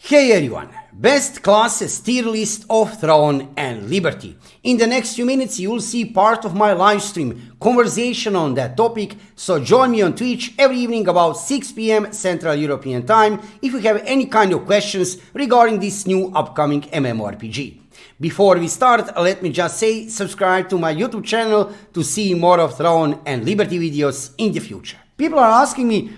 Hey everyone, best classes tier list of Throne and Liberty. In the next few minutes you'll see part of my live stream conversation on that topic, so join me on Twitch every evening about 6 p.m. Central European Time if you have any kind of questions regarding this new upcoming MMORPG. Before we start, let me just say subscribe to my YouTube channel to see more of Throne and Liberty videos in the future. People are asking me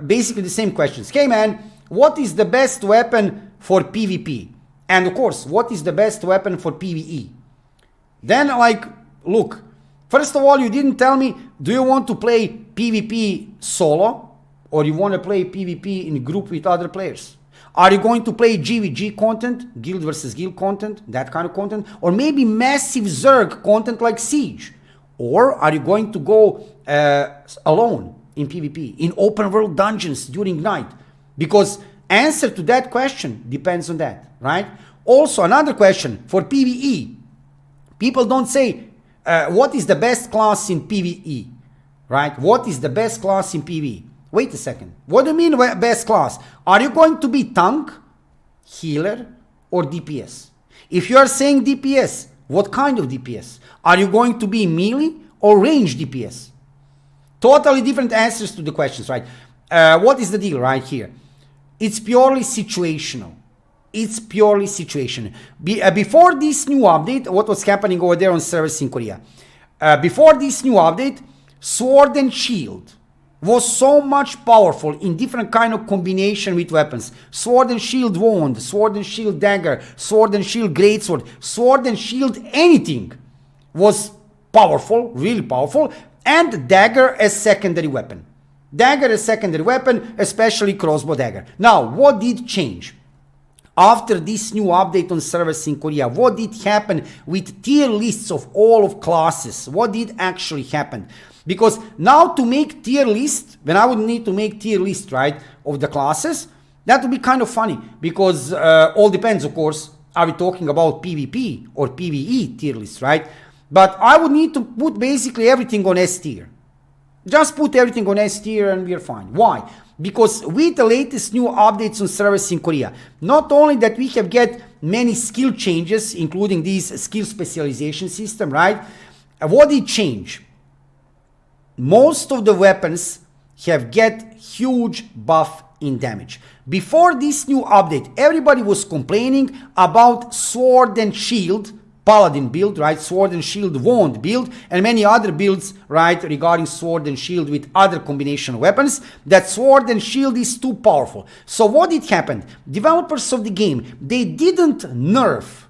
basically the same questions. Hey man, what is the best weapon for PvP? And of course, what is the best weapon for PvE? Then look, first of all, you didn't tell me, do you want to play PvP solo or you want to play PvP in group with other players? Are you going to play GvG content, guild versus guild content, that kind of content, or maybe massive Zerg content like Siege? Or are you going to go alone in PvP, in open world dungeons during night? Because answer to that question depends on that, right? Also, another question for PvE. People don't say, what is the best class in PvE, right? What is the best class in PvE? Wait a second. What do you mean best class? Are you going to be tank, healer, or DPS? If you are saying DPS, what kind of DPS? Are you going to be melee or range DPS? Totally different answers to the questions, right? What is the deal right here? It's purely situational. It's purely situational. Before this new update, what was happening over there on servers in Korea? Before this new update, Sword and Shield was so much powerful in different kind of combination with weapons. Sword and Shield Wand, Sword and Shield Dagger, Sword and Shield Greatsword, Sword and Shield anything was powerful, really powerful, and Dagger as secondary weapon. Dagger as secondary weapon, especially crossbow dagger. Now, what did change? After this new update on servers in Korea, what did happen with tier lists of all of classes? What did actually happen? Because now to make tier list, when I would need to make tier list, right, of the classes, that would be kind of funny. Because all depends, of course, are we talking about PvP or PvE tier list, right? But I would need to put basically everything on S tier. Just put everything on S tier and we're fine. Why? Because with the latest new updates on servers in Korea, not only that we have get many skill changes, including this skill specialization system, right? What did change? Most of the weapons have get huge buff in damage. Before this new update, everybody was complaining about Sword and Shield Paladin build, right? Sword and Shield Wand build, and many other builds, right, regarding Sword and Shield with other combination weapons, that Sword and Shield is too powerful. So what did happen? Developers of the game, they didn't nerf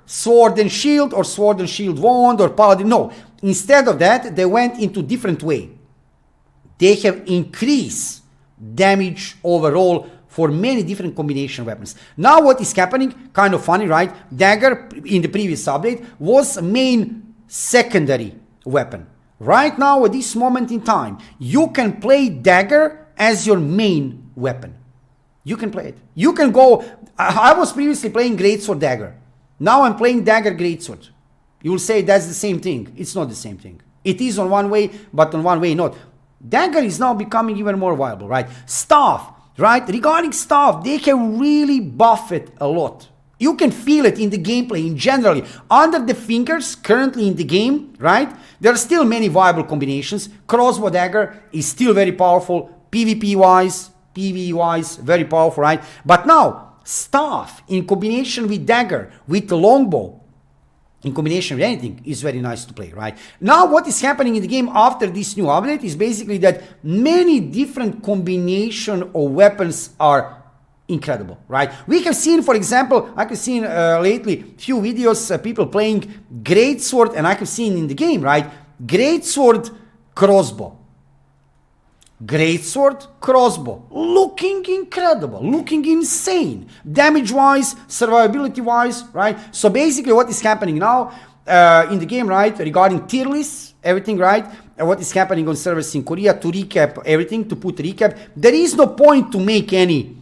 Sword and Shield or Sword and Shield Wand or Paladin. No, instead of that, they went into different way. They have increased damage overall for many different combination weapons. Now what is happening, kind of funny, right? Dagger in the previous update was main secondary weapon. Right now at this moment in time, you can play Dagger as your main weapon. You can play it. You can go, I was previously playing Greatsword Dagger. Now I'm playing Dagger Greatsword. You will say that's the same thing. It's not the same thing. It is on one way, but on one way not. Dagger is now becoming even more viable, right? Staff. Right? Regarding staff, they can really buff it a lot. You can feel it in the gameplay in general. Under the fingers, currently in the game, right? There are still many viable combinations. Crossbow dagger is still very powerful. PvP-wise, PvE-wise, very powerful, right? But now, staff in combination with dagger, with the longbow, in combination with anything, is very nice to play, right? Now what is happening in the game after this new update is basically that many different combination of weapons are incredible, right? We have seen, for example, I have seen lately few videos, people playing Greatsword, and I have seen in the game, right? Greatsword crossbow. Greatsword crossbow, looking incredible, looking insane, damage wise, survivability wise, right? So basically what is happening now in the game, right, regarding tier lists, everything, right, what is happening on servers in Korea, to recap everything, to put recap, there is no point to make any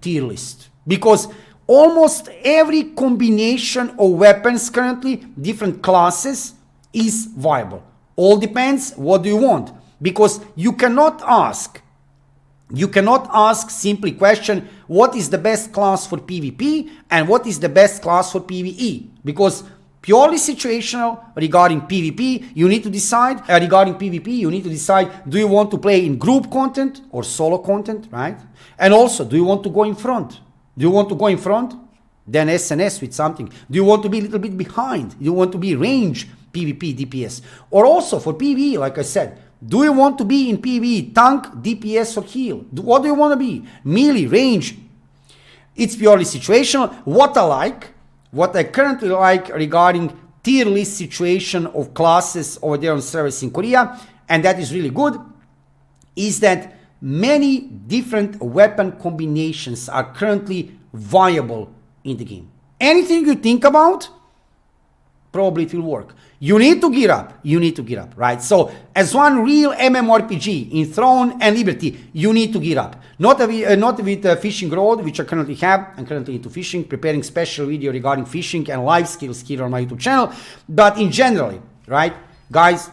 tier list, because almost every combination of weapons currently, different classes, is viable. All depends what do you want. Because you cannot ask You cannot ask simply question, what is the best class for PvP and what is the best class for PvE? Because purely situational regarding PvP, you need to decide, do you want to play in group content or solo content, right? And also, do you want to go in front? Do you want to go in front? Then SNS with something. Do you want to be a little bit behind? Do you want to be range PvP DPS? Or also for PvE, like I said, do you want to be in PvE tank, DPS or heal? What do you want to be? Melee, range? It's purely situational. What I currently like regarding tier list situation of classes over there on servers in Korea, and that is really good, is that many different weapon combinations are currently viable in the game. Anything you think about, probably it will work. You need to gear up, right? So as one real mmorpg in Throne and Liberty, you need to gear up. Not with Fishing Road, which I currently have. I'm currently into fishing, preparing special video regarding fishing and life skills here on my YouTube channel. But in general, right, guys,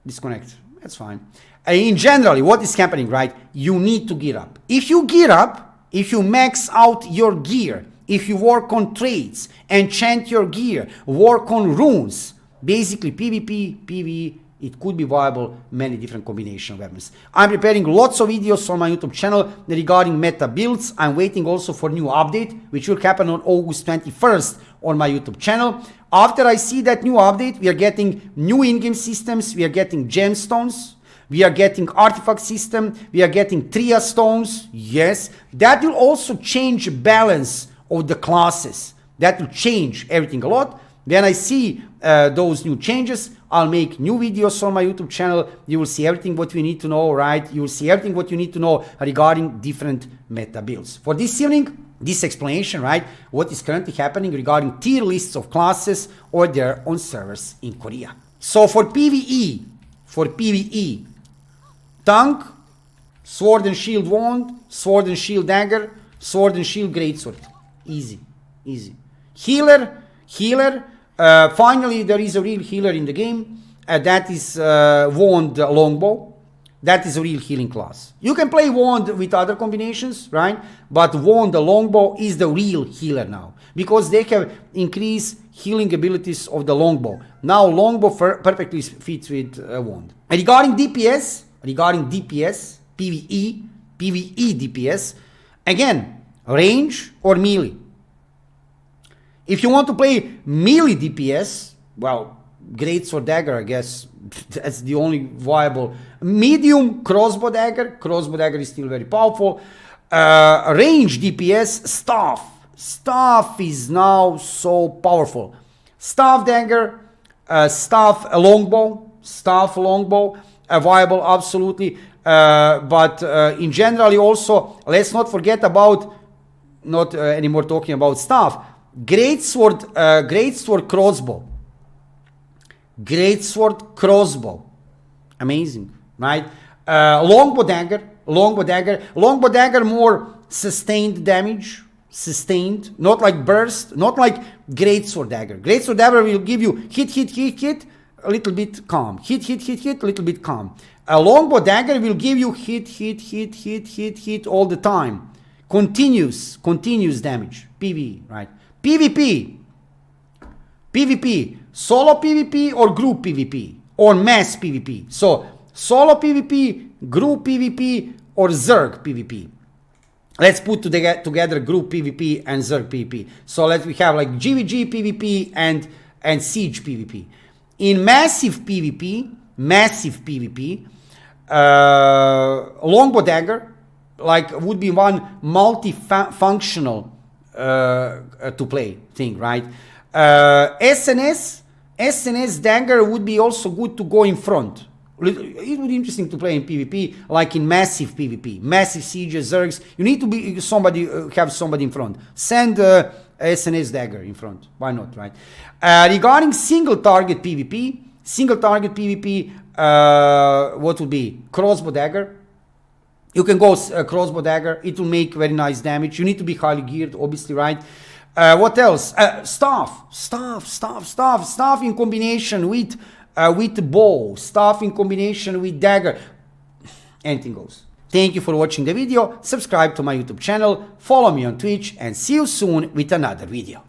disconnect, that's fine. In general, what is happening, right? You need to gear up. If you gear up, if you max out your gear, if you work on trades, enchant your gear, work on runes, basically PvP, PvE, it could be viable, many different combination of weapons. I'm preparing lots of videos on my YouTube channel regarding meta builds. I'm waiting also for new update, which will happen on August 21st on my YouTube channel. After I see that new update, we are getting new in-game systems, we are getting gemstones, we are getting artifact system, we are getting tria stones, yes. That will also change balance of the classes. That will change everything a lot. When I see those new changes, I'll make new videos on my YouTube channel. You will see everything what we need to know, right? You will see everything what you need to know regarding different meta builds. For this evening, this explanation, right? What is currently happening regarding tier lists of classes or there on servers in Korea. So for PvE, tank, sword and shield wand, sword and shield dagger, sword and shield greatsword. Easy. Healer. Finally, there is a real healer in the game. That is wand longbow. That is a real healing class. You can play wand with other combinations, right? But wand longbow is the real healer now because they have increased healing abilities of the longbow. Now longbow perfectly fits with wand. And regarding DPS, PvE DPS, again, range or melee. If you want to play melee DPS, well, greatsword dagger, I guess that's the only viable. Medium crossbow dagger is still very powerful. Range DPS, staff is now so powerful. Staff dagger, staff longbow, viable absolutely. But in general, also let's not forget about, not anymore talking about staff, greatsword crossbow, amazing, right? Longbow dagger, more sustained damage, not like burst, not like greatsword dagger. Greatsword dagger will give you hit, a little bit calm, hit, a little bit calm. A longbow dagger will give you hit all the time, continuous damage. PvE, right? PvP, solo PvP or group PvP or mass PvP. So solo PvP, group PvP or Zerg PvP. Let's put together group PvP and Zerg PvP. So we have like GVG PvP and Siege PvP. In massive PvP, longbow dagger would be one multifunctional to play thing, right? SNS dagger would be also good to go in front. It would be interesting to play in PvP, like in massive PvP, massive sieges, zergs. You need to be have somebody in front. Send SNS dagger in front. Why not, right? Regarding single target PvP, what would be crossbow dagger? You can go crossbow dagger. It will make very nice damage. You need to be highly geared, obviously, right? What else? Staff in combination with bow, staff in combination with dagger. Anything goes. Thank you for watching the video, subscribe to my YouTube channel, follow me on Twitch, and see you soon with another video.